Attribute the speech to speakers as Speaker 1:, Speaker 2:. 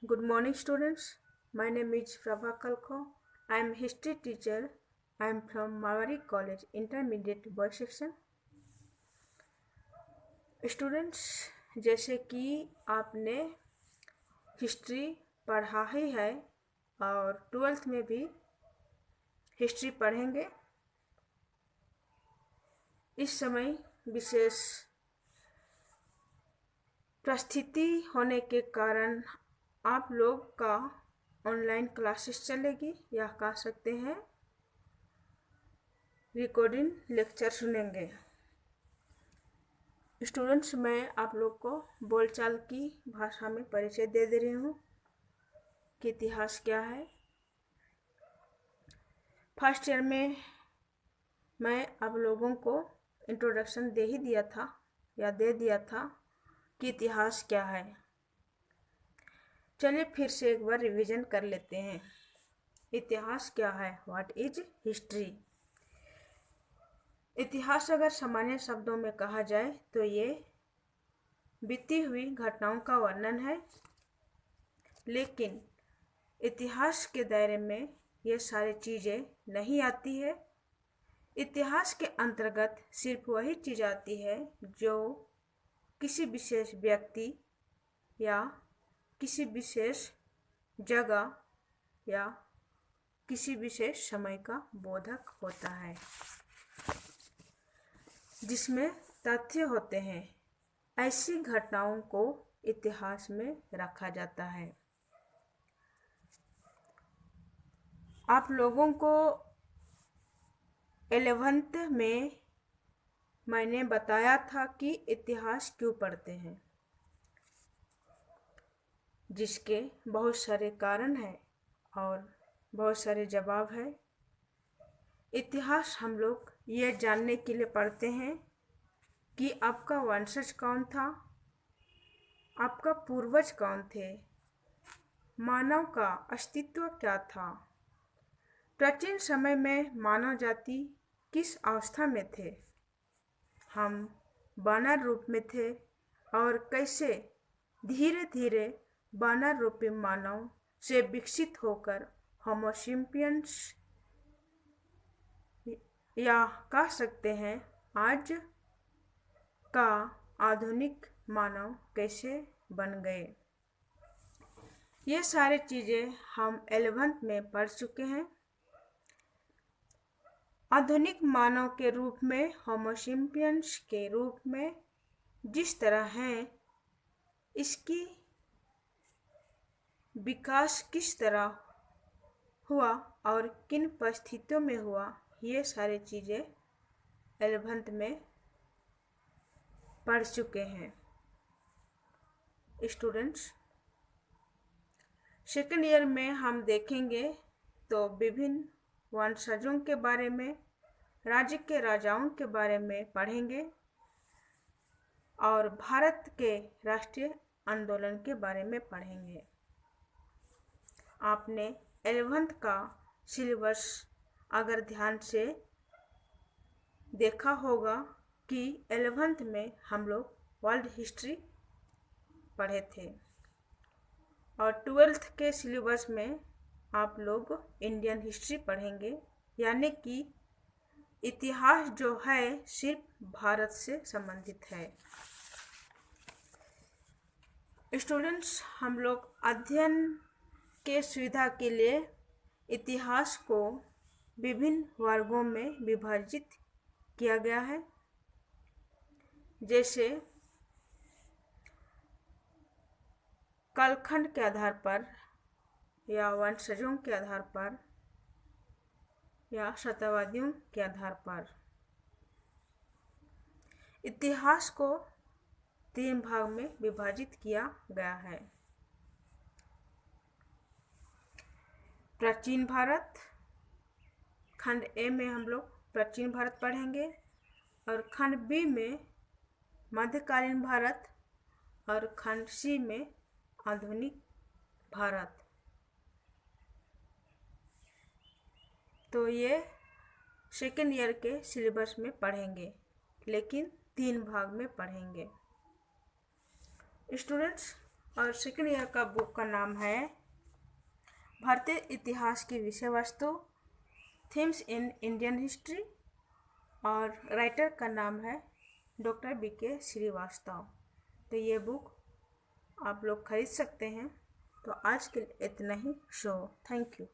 Speaker 1: Good morning, students. My name is Prabha Kalko. I am history teacher. I am from Mawari College, Intermediate Boys Section. Students, जैसे कि आपने history पढ़ा ही है और 12th में भी हिस्ट्री पढ़ेंगे। इस समय विशेष परिस्थिति होने के कारण आप लोग का ऑनलाइन क्लासेस चलेगी या कह सकते हैं रिकॉर्डिंग लेक्चर सुनेंगे। स्टूडेंट्स, मैं आप लोग को बोलचाल की भाषा में परिचय दे रही हूँ कि इतिहास क्या है। फर्स्ट ईयर में मैं आप लोगों को इंट्रोडक्शन दे दिया था कि इतिहास क्या है। चलिए फिर से एक बार रिवीजन कर लेते हैं। इतिहास क्या है? What is history? इतिहास अगर सामान्य शब्दों में कहा जाए तो ये बीती हुई घटनाओं का वर्णन है, लेकिन इतिहास के दायरे में ये सारी चीज़ें नहीं आती है। इतिहास के अंतर्गत सिर्फ वही चीज़ आती है जो किसी विशेष व्यक्ति या किसी विशेष जगह या किसी विशेष समय का बोधक होता है, जिसमें तथ्य होते हैं। ऐसी घटनाओं को इतिहास में रखा जाता है। आप लोगों को 11th में मैंने बताया था कि इतिहास क्यों पढ़ते हैं, जिसके बहुत सारे कारण हैं और बहुत सारे जवाब हैं। इतिहास हम लोग ये जानने के लिए पढ़ते हैं कि आपका वंशज कौन था, आपका पूर्वज कौन थे, मानव का अस्तित्व क्या था, प्राचीन समय में मानव जाति किस अवस्था में थे, हम वानर रूप में थे और कैसे धीरे धीरे वानर रूपी मानव से विकसित होकर होमो सेपियंस या कह सकते हैं आज का आधुनिक मानव कैसे बन गए। ये सारी चीज़ें हम 11th में पढ़ चुके हैं। आधुनिक मानव के रूप में, होमो सेपियंस के रूप में जिस तरह हैं, इसकी विकास किस तरह हुआ और किन परिस्थितियों में हुआ, ये सारी चीज़ें 11th में पढ़ चुके हैं। स्टूडेंट्स, सेकेंड ईयर में हम देखेंगे तो विभिन्न वंशजों के बारे में, राज्य के राजाओं के बारे में पढ़ेंगे और भारत के राष्ट्रीय आंदोलन के बारे में पढ़ेंगे। आपने 11th का सिलेबस अगर ध्यान से देखा होगा कि 11th में हम लोग वर्ल्ड हिस्ट्री पढ़े थे और 12th के सिलेबस में आप लोग इंडियन हिस्ट्री पढ़ेंगे, यानी कि इतिहास जो है सिर्फ भारत से संबंधित है। स्टूडेंट्स, हम लोग अध्ययन के सुविधा के लिए इतिहास को विभिन्न वर्गों में विभाजित किया गया है, जैसे कालखंड के आधार पर या वंशजों के आधार पर या शताब्दियों के आधार पर। इतिहास को 3 भाग में विभाजित किया गया है। प्राचीन भारत, खंड ए में हम लोग प्राचीन भारत पढ़ेंगे और खंड बी में मध्यकालीन भारत और खंड सी में आधुनिक भारत। तो ये सेकेंड ईयर के सिलेबस में पढ़ेंगे, लेकिन 3 भाग में पढ़ेंगे। स्टूडेंट्स, और सेकंड ईयर का बुक का नाम है भारतीय इतिहास की विषय वस्तु, थीम्स इन इंडियन हिस्ट्री, और राइटर का नाम है डॉक्टर BK श्रीवास्तव। तो ये बुक आप लोग खरीद सकते हैं। तो आज के लिए इतना ही। Thank you.